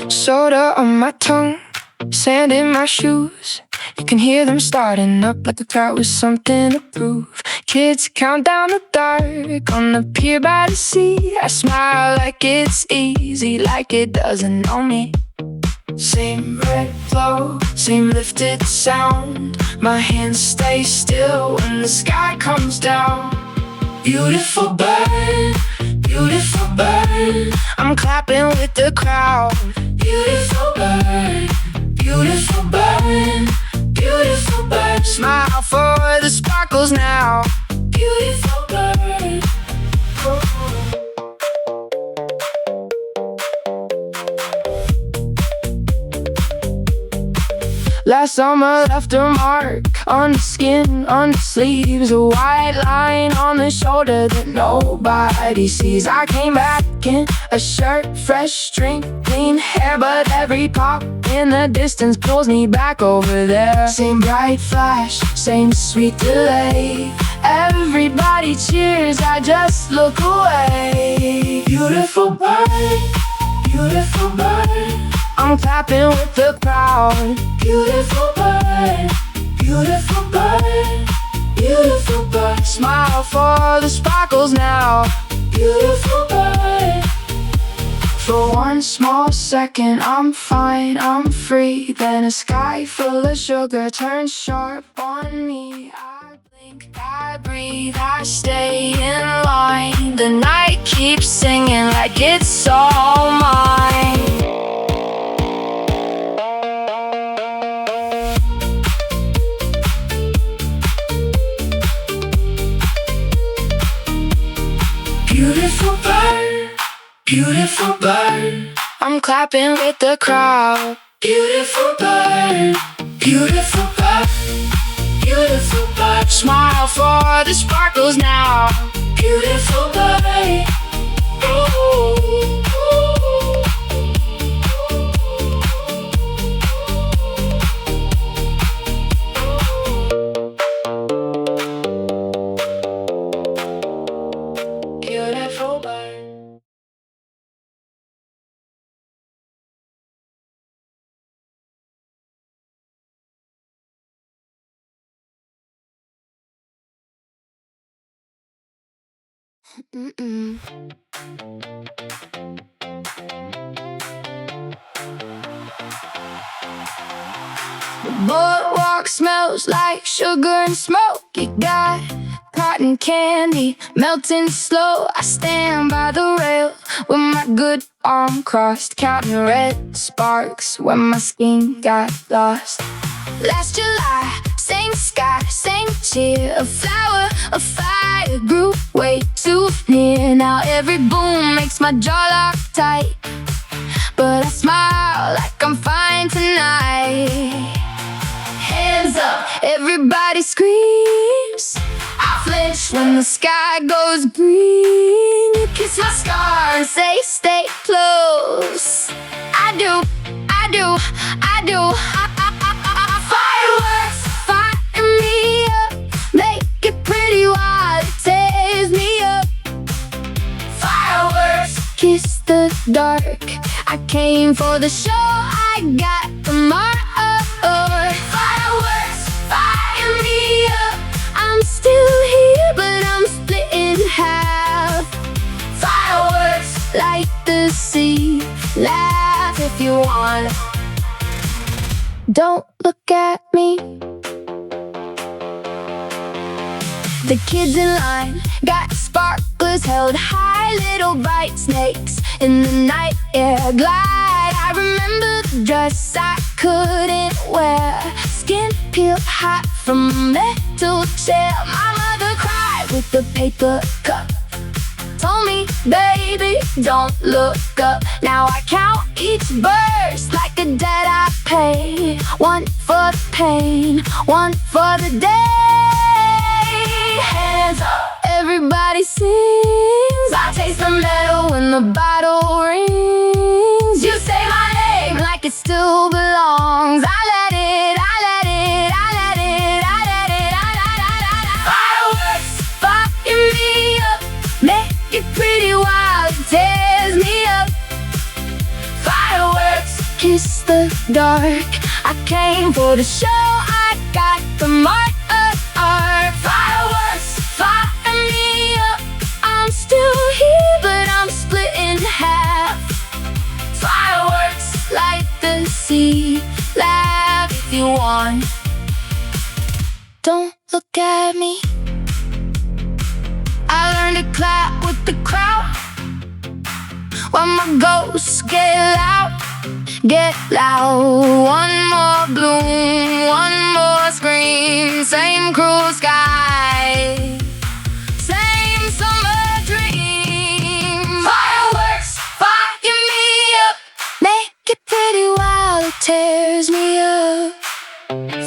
Soda on my tongue, sand in my shoes. You can hear them starting up like a car with something to prove. Kids count down the dark on the pier by the sea. I smile like it's easy, like it doesn't know me. Same red glow, same lifted sound. My hands stay still when the sky comes down. Beautiful bird, beautiful bird. I'm clapping with the crowd. Beautiful bird, beautiful bird, beautiful bird. Smile for the sparkles now. Beautiful bird. Last summer left a mark on the skin, on the sleeves, a white line on the shoulder that nobody sees. I came back in a shirt, fresh drink, clean hair, but every pop in the distance pulls me back over there. Same bright flash, same sweet delay. Everybody cheers, I just look away. Beautiful bird, beautiful bird. I'm clapping with the crowd. Beautiful bird, beautiful bird, beautiful bird. Smile for the sparkles now. Beautiful bird. For one small second I'm fine, I'm free. Then a sky full of sugar turns sharp on me. I blink, I breathe, I stay in line. The night keeps singing like it's all mine. Beautiful bird, beautiful bird. I'm clapping with the crowd. Beautiful bird, beautiful bird, beautiful bird. Smile for the sparkles now. Beautiful bird. Ooh. Beautiful bird. Mm-mm. The boardwalk smells like sugar and smoke. You got cotton candy melting slow. I stand by the rail with my good arm crossed, counting red sparks when my skin got lost. Last July, same sky, same cheer. A flower, a fire grew way too near. Now every boom makes my jaw lock tight, but I smile like I'm fine tonight. Hands up, everybody screams. I flinch when the sky goes green. You kiss my scar and say stay close. I do, I do, I do. Fireworks fire me up, make it pretty while it tears me up. Fireworks kiss the dark. I came for the show, I got the mark. Fireworks fire me up. I'm still here, but I'm split in half. Fireworks light the sea. Laugh if you want. Don't look at me. The kids in line got sparklers held high, little bright snakes in the night air glide. I remember the dress I couldn't wear, skin peeled hot from a metal chair. My mother cried with the paper cup, told me, baby, don't look up. Now I count each burst like a debt I pay. One for the pain, one for the day. Hands up, everybody sings. I taste the metal when the bottle rings. You say my name like it still belongs. I let it, I let it, I let it, I let it, I let it, I let it. Fireworks the dark. I came for the show, I got the mark of art. Fireworks, fire me up. I'm still here, but I'm split in half. Fireworks, light the sea. Laugh if you want. Don't look at me. I learned to clap with the crowd. When my ghosts get loud, get loud. One more bloom, one more scream. Same cruel sky, same summer dream. Fireworks, fire me up. Make it pretty while it tears me up.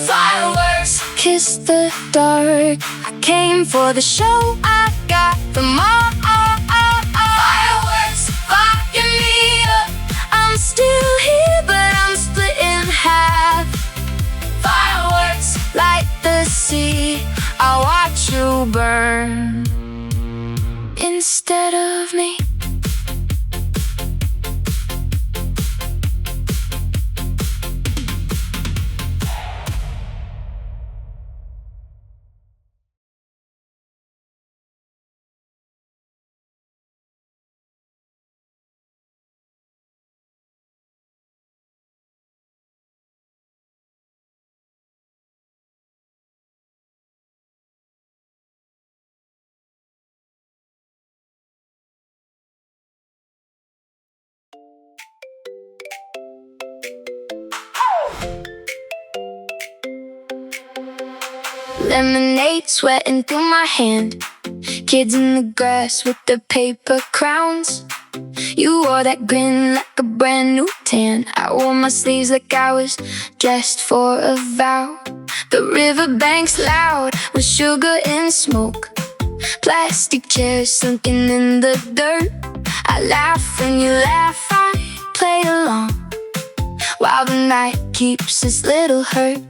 Fireworks, kiss the dark. I came for the show, I got the mark. Fireworks, fire me up. I'm still here, but I'm split in half. Fireworks, light the sea. I'll watch you burn instead of me. Lemonade sweating through my hand. Kids in the grass with their paper crowns. You wore that grin like a brand new tan. I wore my sleeves like I was dressed for a vow. The riverbank's loud with sugar and smoke. Plastic chairs sunken in the dirt. I laugh when you laugh, I play along, while the night keeps its little hurt.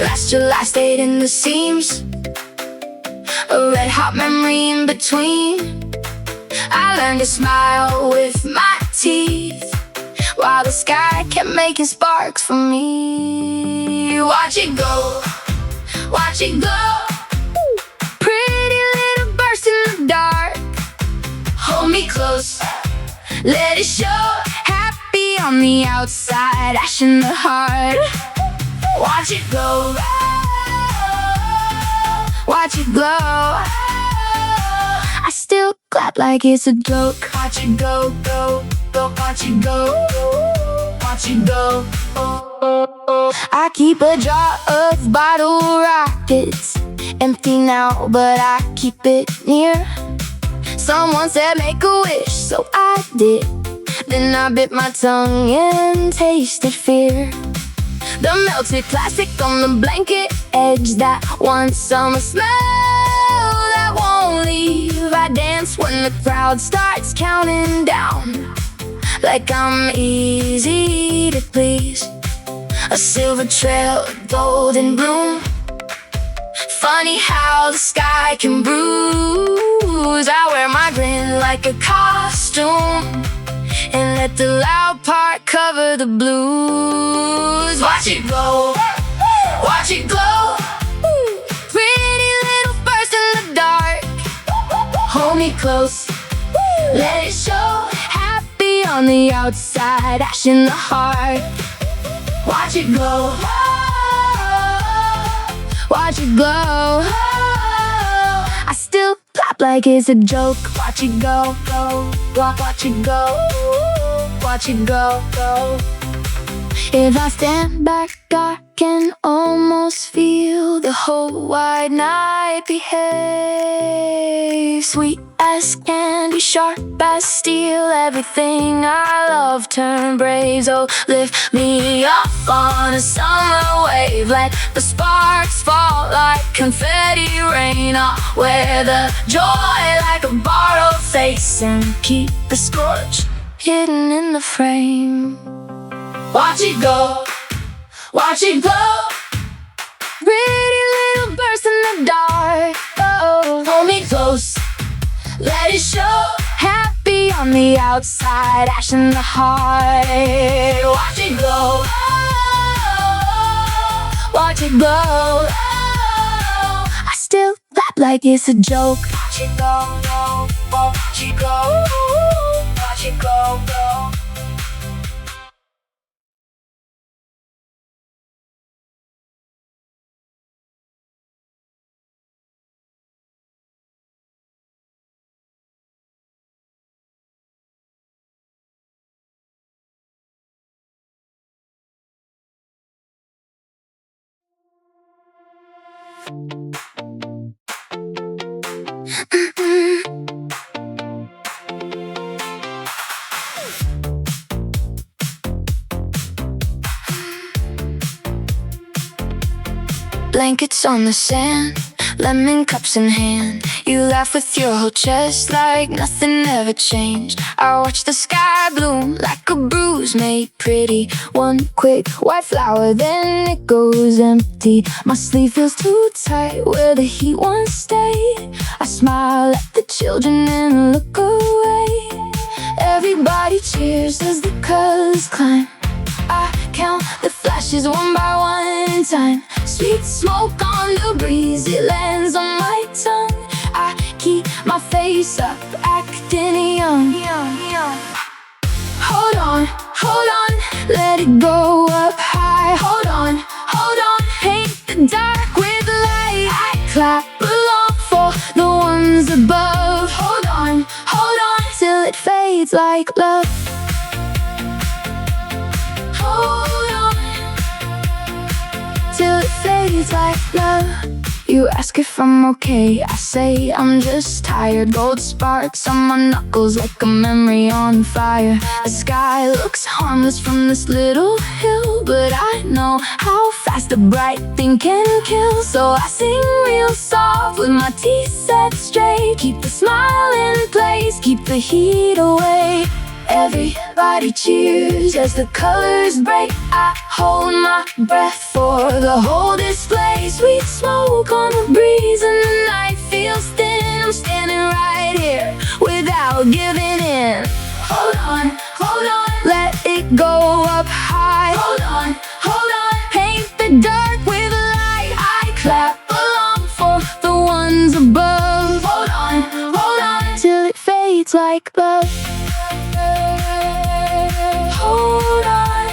Last July stayed in the seams, a red hot memory in between. I learned to smile with my teeth, while the sky kept making sparks for me. Watch it go, watch it go. Pretty little burst in the dark. Hold me close, let it show. Happy on the outside, ash in the heart. Watch it glow, watch it glow. I still clap like it's a joke. Watch it go, go, go. Watch it go, watch it go. I keep a jar of bottle rockets, empty now, but I keep it near. Someone said make a wish, so I did. Then I bit my tongue and tasted fear. The melted plastic on the blanket edge, that one summer smell that won't leave. I dance when the crowd starts counting down, like I'm easy to please. A silver trail, a golden bloom. Funny how the sky can bruise. I wear my grin like a costume, and let the loud part cover the blues. Watch it glow, watch it glow. Pretty little burst in the dark. Hold me close, let it show. Happy on the outside, ash in the heart. Watch it glow, watch it glow. I still clap like it's a joke. Watch it go, go, watch it go, watch it go, go. If I stand back, I can almost feel the whole wide night behave. Sweet as candy, sharp as steel. Everything I love turn brave. So lift me up on a summer wave. Let the sparks fall like confetti rain. I'll wear the joy like a borrowed face, and keep the scorch hidden in the frame. Watch it go, watch it glow. Pretty little burst in the dark. Oh, hold me close, let it show. Happy on the outside, ash in the heart. Watch it glow, watch it glow. I still laugh like it's a joke. Watch it go, watch it go, watch it go, go. Blankets on the sand, lemon cups in hand. You laugh with your whole chest like nothing ever changed. I watch the sky bloom like a bruise made pretty. One quick white flower, then it goes empty. My sleeve feels too tight where the heat once stayed. I smile at the children and look away. Everybody cheers as the colors climb. I count the flashes one by one time. Sweet smoke on the breeze, it lands on my tongue. I keep my face up, acting young. Hold on, let it go up high. Hold on, paint the dark with light. I clap along for the ones above. Hold on, till it fades like love. Hold on, till it fades like love. You ask if I'm okay, I say I'm just tired. Gold sparks on my knuckles like a memory on fire. The sky looks harmless from this little hill, but I know how fast the bright thing can kill. So I sing real soft with my teeth set straight. Keep the smile in place, keep the heat away. Everybody cheers as the colors break. I hold my breath for the whole display. Sweet smoke on the breeze and the night feels thin. I'm standing right here without giving in. Hold on, let it go up high. Hold on, paint the dark with light. I clap along for the ones above. Hold on, till it fades like love. Hold on,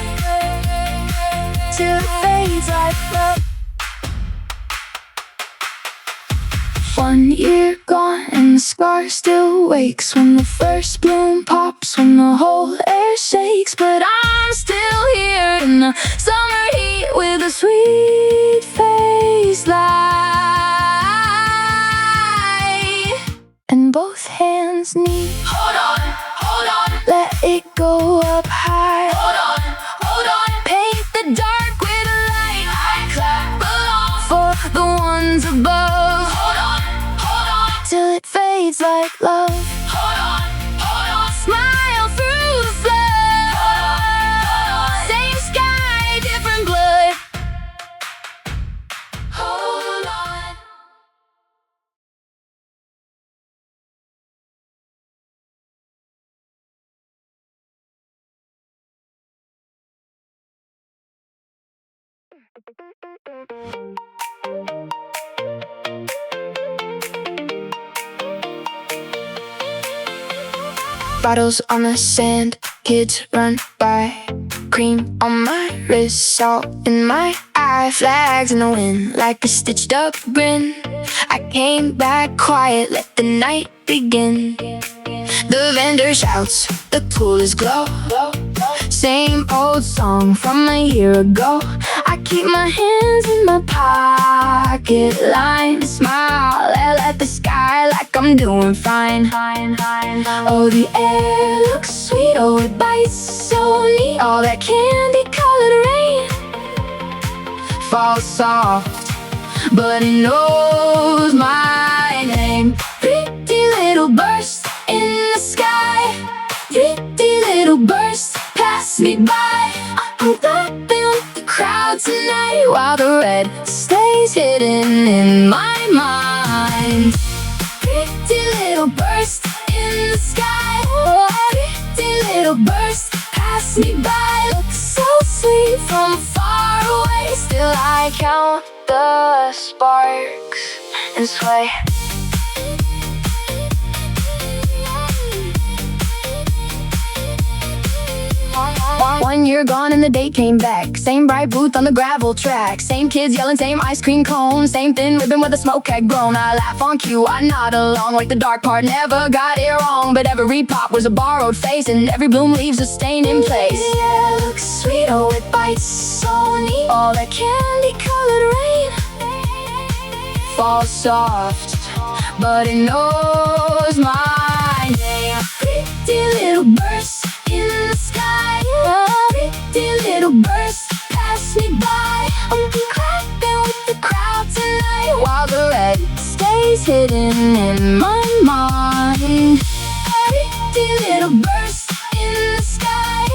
till it fades like love. 1 year gone and the scar still wakes when the first bloom pops, when the whole air shakes. But I'm still here in the summer heat with a sweet face light and both hands need. Hold on, let it go up high. Hold on, paint the dark with light. I clap along for the ones above. Hold on, till it fades like love. Hold on, smile through the flood. Same sky, different blood. Hold on. Bottles on the sand, kids run by. Cream on my wrist, salt in my eye. Flags in the wind like a stitched up grin. I came back quiet, let the night begin. The vendor shouts, the pool is glow. Same old song from a year ago. I keep my hands in my pocket, line, smile, at the sky like I'm doing fine. Oh, the air looks sweet, oh, it bites so neat. All that candy-colored rain falls soft, but it knows my name. Pretty little burst in the sky, pretty little burst pass me by. I'm clapping with the crowd tonight while the red stays hidden in my mind. Pretty little burst in the sky, oh, count the sparks and sway. One year gone and the date came back. Same bright booth on the gravel track. Same kids yelling, same ice cream cone. Same thin ribbon where the smoke had grown. I laugh on cue, I nod along. Like the dark part, never got it wrong. But every pop was a borrowed face, and every bloom leaves a stain in place. Yeah, it looks sweet, oh it bites so neat. All that candy colored rain falls soft, but it knows my name. Pretty little burst in the sky, pretty little burst pass me by. I'm clapping with the crowd tonight, while the red stays hidden in my mind. Pretty little burst in the sky,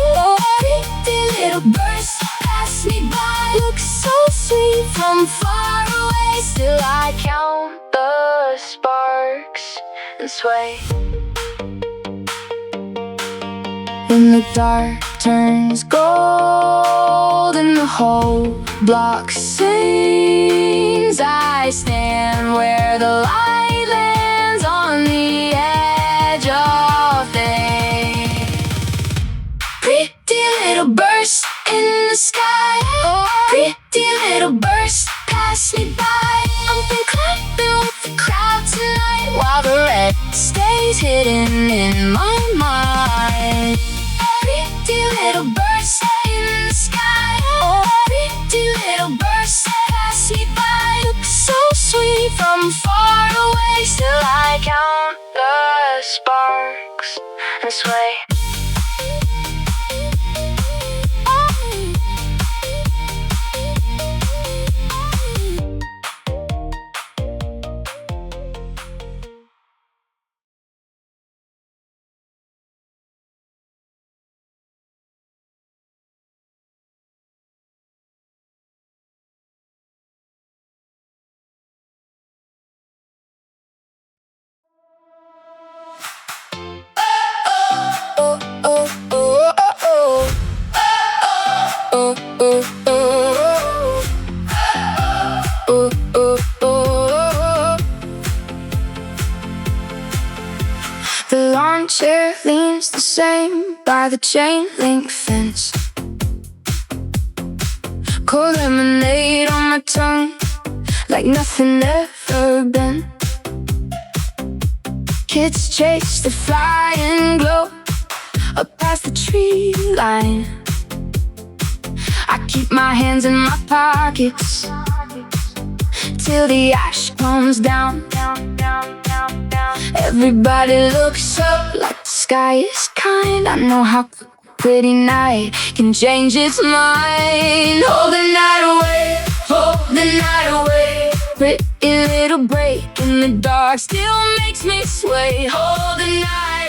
pretty little burst pass me by. Looks so sweet from far away, still I count the sparks and sway. When the dark turns gold and the whole block sings, I stand where the light lands on the edge of day. Pretty little burst in the sky, pretty little burst pass me by. I've been clapping with the crowd tonight, while the red stays hidden in my mind. Pretty little burst in the sky, pretty little burst pass me by. Looks so sweet from far away, still I count the sparks and sway. The lawn chair leans the same by the chain link fence. Cold lemonade on my tongue, like nothing ever been. Kids chase the flying glow up past the tree line. I keep my hands in my pockets till the ash comes down. Everybody looks up like the sky is kind. I know how a pretty night can change its mind. Hold the night away, hold the night away. Pretty little break in the dark still makes me sway. Hold the night